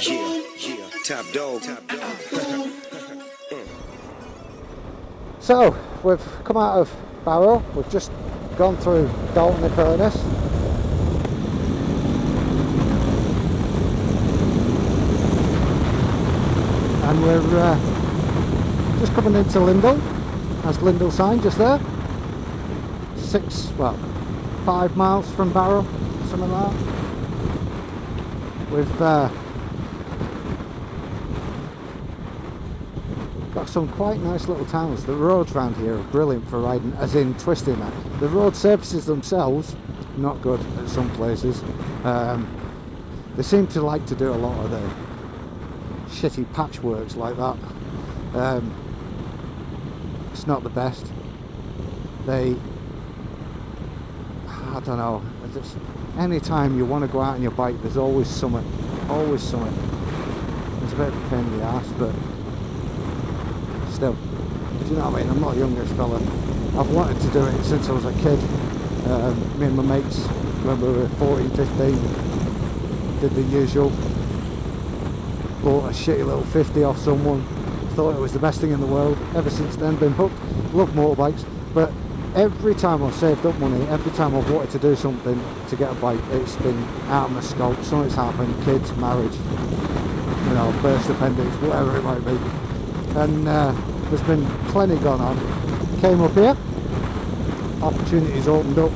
Yeah, top dog. So, we've come out of Barrow, we've just gone through Dalton-in-Furness. And we're just coming into Lindell. That's Lindell sign just there. 5 miles from Barrow, something like that. We've got some quite nice little towns. The roads around here are brilliant for riding, as in twisting that. The road surfaces themselves, not good at some places. They seem to like to do a lot of the shitty patchworks like that. It's not the best. I don't know, anytime you want to go out on your bike, there's always something. It's a bit of a pain in the arse, but still, do you know what I mean? I'm not a youngish fella. I've wanted to do it since I was a kid. Me and my mates, when we were 14, 15, did the usual. Bought a shitty little 50 off someone. Thought it was the best thing in the world. Ever since then, been hooked. Love motorbikes, but every time I've saved up money, every time I've wanted to do something to get a bike, it's been out of my scope. Something's happened, kids, marriage, you know, birth appendix, whatever it might be. And there's been plenty gone on. Came up here, opportunities opened up.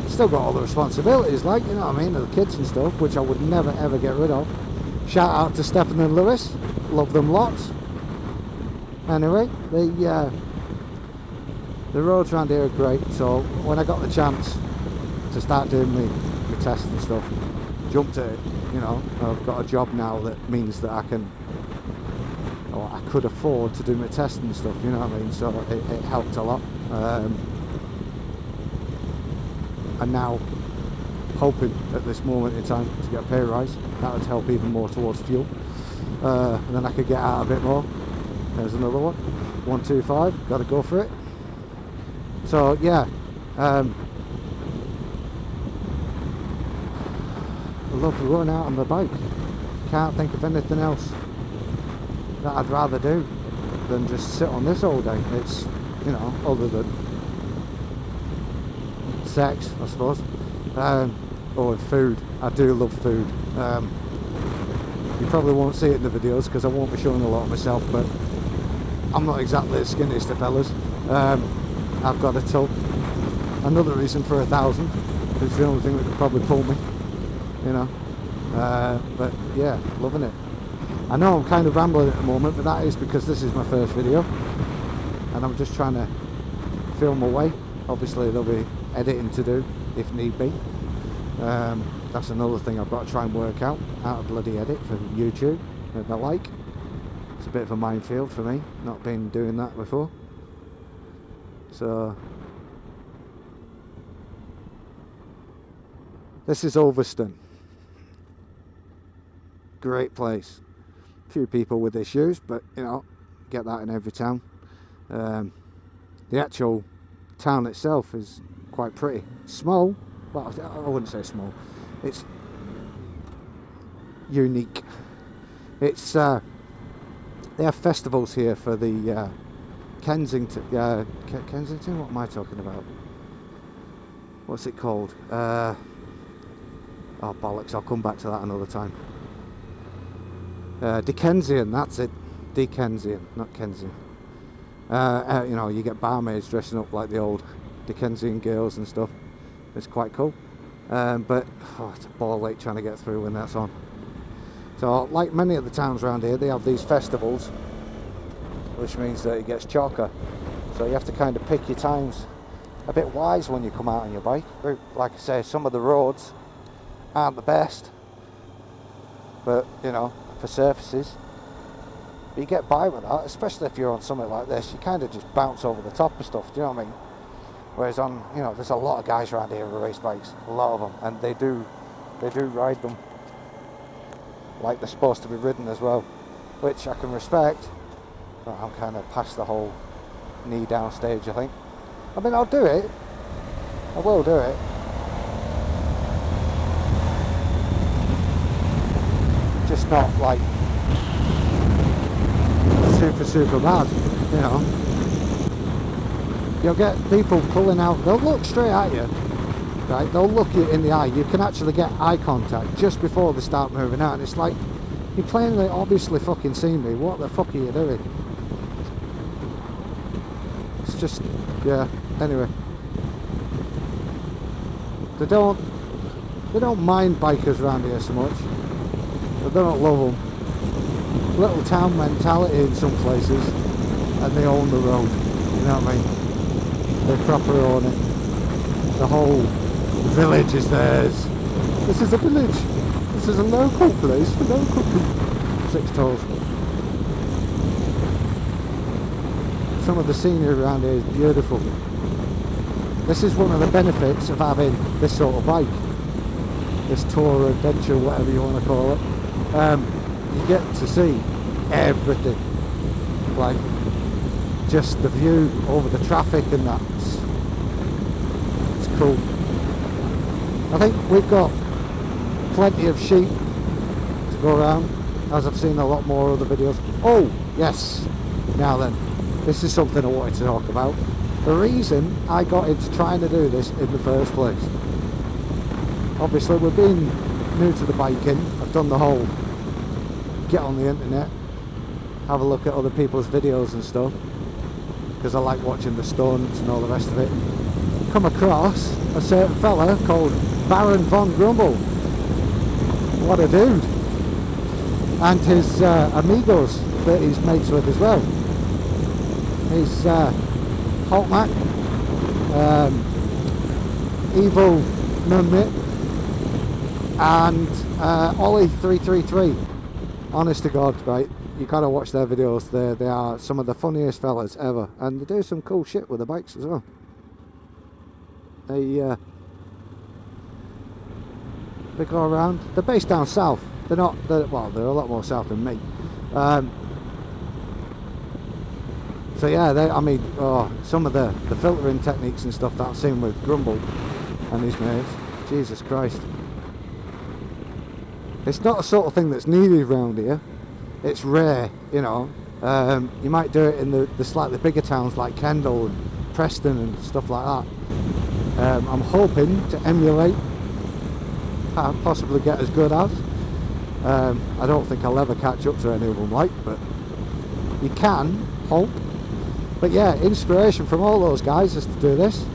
Still got all the responsibilities, like, you know what I mean, the kids and stuff, which I would never ever get rid of. Shout out to Stefan and Lewis, love them lots. Anyway, the roads around here are great, so when I got the chance to start doing my tests and stuff, jumped at it. You know, I've got a job now that means that I could afford to do my testing and stuff, you know what I mean, so it helped a lot. And now hoping at this moment in time to get a pay rise. That would help even more towards fuel, and then I could get out a bit more. There's another one, 125, got to go for it. So yeah, I love going out on the bike. Can't think of anything else that I'd rather do than just sit on this all day. It's, you know, other than sex, I suppose, or food. I do love food. You probably won't see it in the videos because I won't be showing a lot of myself, but I'm not exactly the skinniest of fellas. I've got a tub. Another reason for 1,000. It's the only thing that could probably pull me, you know. But yeah, loving it. I know I'm kind of rambling at the moment, but that is because this is my first video and I'm just trying to film my way. Obviously there'll be editing to do if need be. That's another thing I've got to try and work out, how to bloody edit for YouTube and the like. It's a bit of a minefield for me, not been doing that before. So this is Ulverston. Great place. Few people with issues, but you know, get that in every town. The actual town itself is quite pretty. Small, well, I wouldn't say small. It's unique. It's they have festivals here for the Kensington. Kensington? What am I talking about? What's it called? Oh bollocks! I'll come back to that another time. Dickensian, that's it. Dickensian, not Kensington. You know, you get barmaids dressing up like the old Dickensian girls and stuff. It's quite cool. But it's a ball ache trying to get through when that's on. So, like many of the towns around here, they have these festivals, which means that it gets chocker. So you have to kind of pick your times a bit wise when you come out on your bike. Like I say, some of the roads aren't the best, but you know, for surfaces, but you get by with that, especially if you're on something like this. You kind of just bounce over the top of stuff, do you know what I mean? Whereas on, you know, there's a lot of guys around here who race bikes, a lot of them, and they do ride them like they're supposed to be ridden as well, which I can respect, but I'm kind of past the whole knee down stage, I think. I mean, I'll do it, I will do it, just not like super bad, you know. You'll get people pulling out, they'll look straight at you, right? They'll look you in the eye. You can actually get eye contact just before they start moving out, and it's like, you plainly obviously fucking seen me, what the fuck are you doing? It's just, yeah, anyway. They don't mind bikers around here so much, but they don't love them. Little town mentality in some places, and they own the road, you know what I mean? They proper own it. The whole village is theirs. This is a village. This is a local place for local people. 6 toes. Some of the scenery around here is beautiful. This is one of the benefits of having this sort of bike. This tour, adventure, whatever you want to call it. You get to see everything. Like, just the view over the traffic and that. It's cool. I think we've got plenty of sheep to go around, as I've seen a lot more other videos. Oh, yes. Now then, this is something I wanted to talk about. The reason I got into trying to do this in the first place. Obviously, we've been new to the biking. I've done the whole get on the internet, have a look at other people's videos and stuff, because I like watching the stunts and all the rest of it. Come across a certain fella called Baron Von Grumble. What a dude. And his amigos that he's mates with as well. He's Hulkmac, Evil Nunmit, and Ollie 333. Honest to God, right? You gotta watch their videos. They are some of the funniest fellas ever, and they do some cool shit with the bikes as well. They go around. They're based down south. They're not. Well, they're a lot more south than me. So yeah, I mean, some of the filtering techniques and stuff that I've seen with Grumble and his mates. Jesus Christ. It's not a sort of thing that's needed around here. It's rare, you know. You might do it in the slightly bigger towns like Kendal and Preston and stuff like that. I'm hoping to emulate, possibly get as good as. I don't think I'll ever catch up to any of them like, but you can hope. But yeah, inspiration from all those guys is to do this.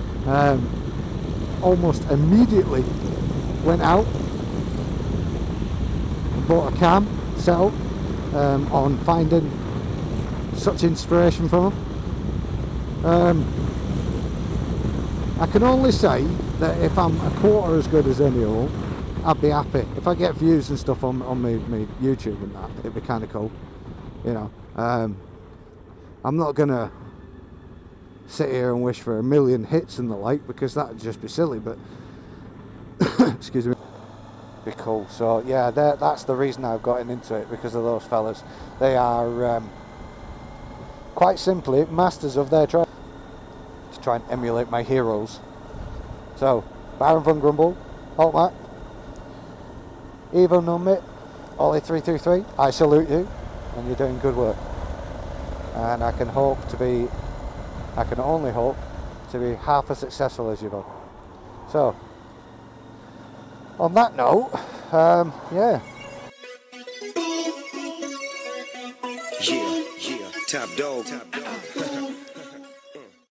Almost immediately went out, bought a cam, set up on finding such inspiration from them. I can only say that if I'm a quarter as good as any of them, I'd be happy. If I get views and stuff on my YouTube and that, it'd be kind of cool, you know. I'm not gonna sit here and wish for 1 million hits and the like, because that would just be silly, but excuse me, be cool. So yeah, that's the reason I've gotten into it, because of those fellas. They are quite simply masters of their trade, to try and emulate my heroes. So Baron Von Grumble, Hulkmac, Evo Numbit, Ollie 333, I salute you, and you're doing good work. And I can only hope to be half as successful as you do. So, on that note, yeah. Yeah, top dog.